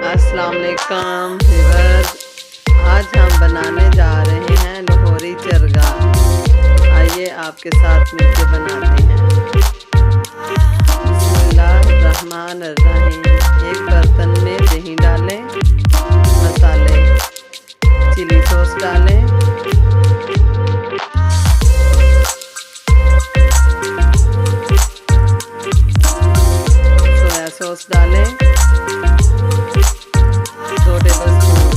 अस्सलाम वालेकुम व्यूअर्स, आज हम बनाने जा रहे हैं लाहौरी चरगा। आइए आपके साथ मिलकर बनाते हैं। बिस्मिल्लाहिर्रहमानिर्रहीम। एक बर्तन में दही डालें, मसाले, चिली सॉस डालें, सोया सॉस डालें, 2 टेबलस्पून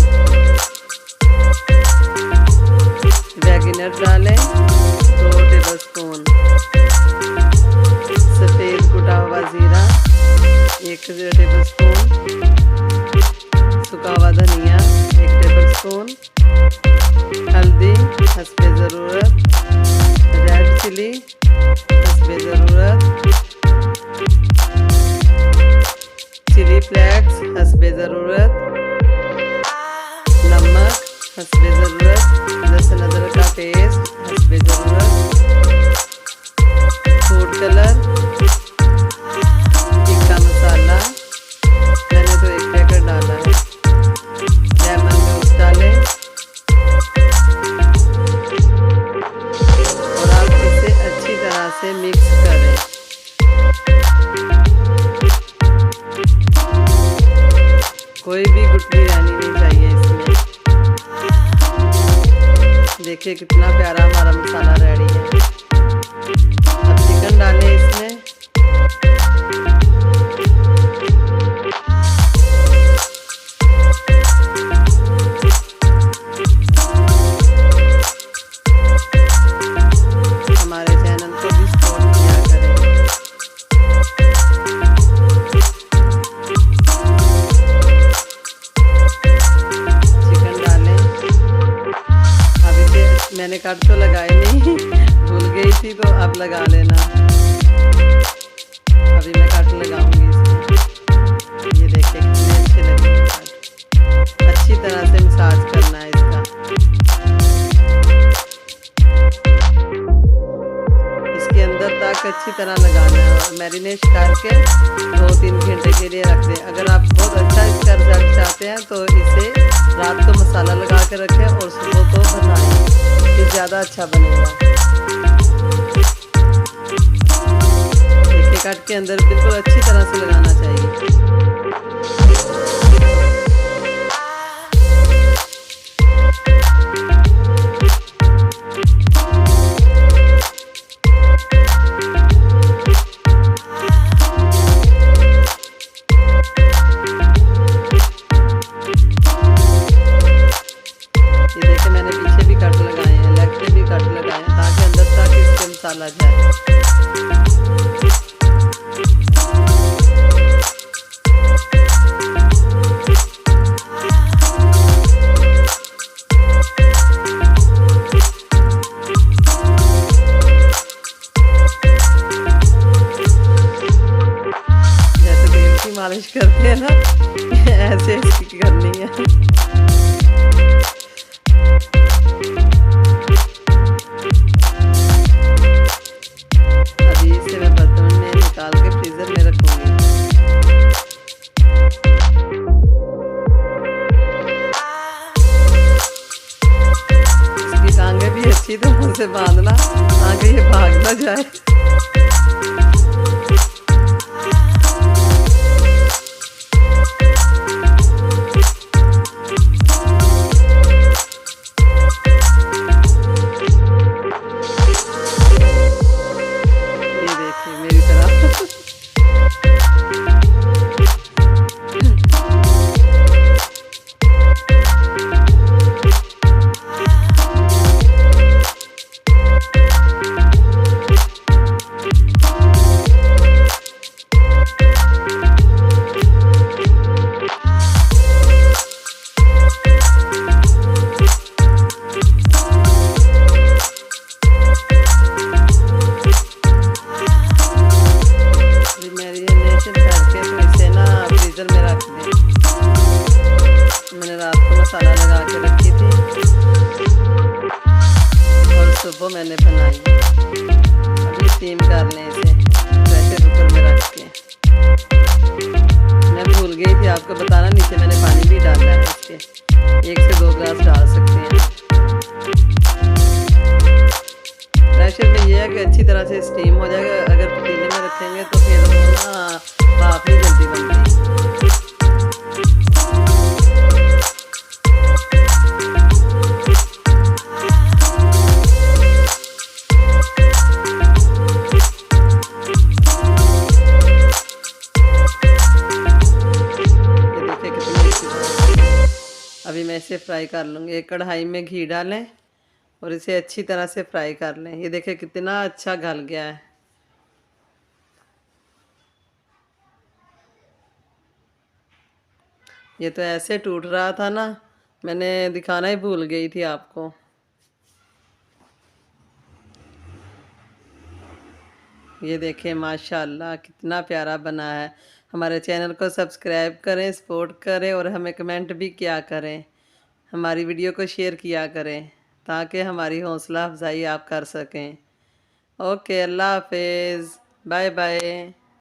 वेगनर डालें, 2 टेबलस्पून सफ़ेद कुटा हुआ ज़ीरा, 1 टेबलस्पून सूखा हुआ धनिया, 1 टेबलस्पून हल्दी हस्बे ज़रूरत, रेड चिली हस्बे ज़रूरत, चिली फ्लेक्स हस्बे ज़रूरत, नमक हस्बे ज़रूरत, लहसुन अदरक का पेस्ट हस्बे ज़रूरत, फूड कलर, टिक्का मसाला, मैंने तो 1 पैकेट डाला है, लेमन जूस डालें और आप इसे अच्छी तरह से मिक्स करें। कोई भी गुठली रहनी नहीं चाहिए इसमें। देखिए कितना प्यारा हमारा मसाला रेडी है। अब चिकन डालें इसमें, हमारे चैनल को भी सपोर्ट किया करें। चिकन डालें। अब इसे मैंने कट तो लगाए नहीं, भूल गई थी, तो अब लगा लेना। अभी मैं कट लगाऊंगी इसमें। ये देखिए कितने अच्छे लगेंगे कट। अच्छी तरह से मसाज करना है इसका। इसके अंदर तक अच्छी तरह लगाना है और मैरिनेट करके 2-3 घंटे के लिए रख दें। अगर आप बहुत अच्छा इसका रिजल्ट चाहते हैं तो इसे रात को मसाला लगा के रखें और सुबह को बनाएं, ये ज़्यादा अच्छा बनेगा। देखिए कट के अंदर बिल्कुल अच्छी तरह से लगाना चाहिए। ये देखिए मैंने पीछे भी कट लगाए हैं, लेग पे भी कट लगाए हैं ताकि अंदर तक इसके मसाला जाए। जैसे तेल की मालिश करते हैं ना, ऐसे इसकी करनी है। अभी इसे मैं बर्तन में निकाल के फ्रीजर में रखूंगी। इसकी टांगें भी अच्छी तरह से बांधना ताकि ये भाग ना जाए। ये देखिए मेरी तरफ मैरिनेशन करके तो इसे ना फ्रीजर में रख दें। मैंने रात को मसाला लगा के रखी थी और सुबह मैंने बनाई। अभी स्टीम कर लें इसे प्रेशर कुकर में रख के। मैं भूल गई थी आपको बताना, नीचे मैंने पानी भी डाला है इसके, 1 से 2 ग्लास डाल सकते हैं। प्रेशर में ये है कि अच्छी तरह से स्टीम हो जाएगा। अगर पतीले में रखेंगे तो फिर वो ना भाप नहीं जल्दी बनती। अभी मैं इसे फ्राई कर लूँगी। एक कढ़ाई में घी डालें और इसे अच्छी तरह से फ्राई कर लें। ये देखिए कितना अच्छा गल गया है। ये तो ऐसे टूट रहा था ना, मैंने दिखाना ही भूल गई थी आपको। ये देखें माशाल्लाह कितना प्यारा बना है। हमारे चैनल को सब्सक्राइब करें, सपोर्ट करें और हमें कमेंट भी किया करें। हमारी वीडियो को शेयर किया करें ताकि हमारी हौसला अफजाई आप कर सकें। ओके, अल्लाह हाफिज़, बाय बाय।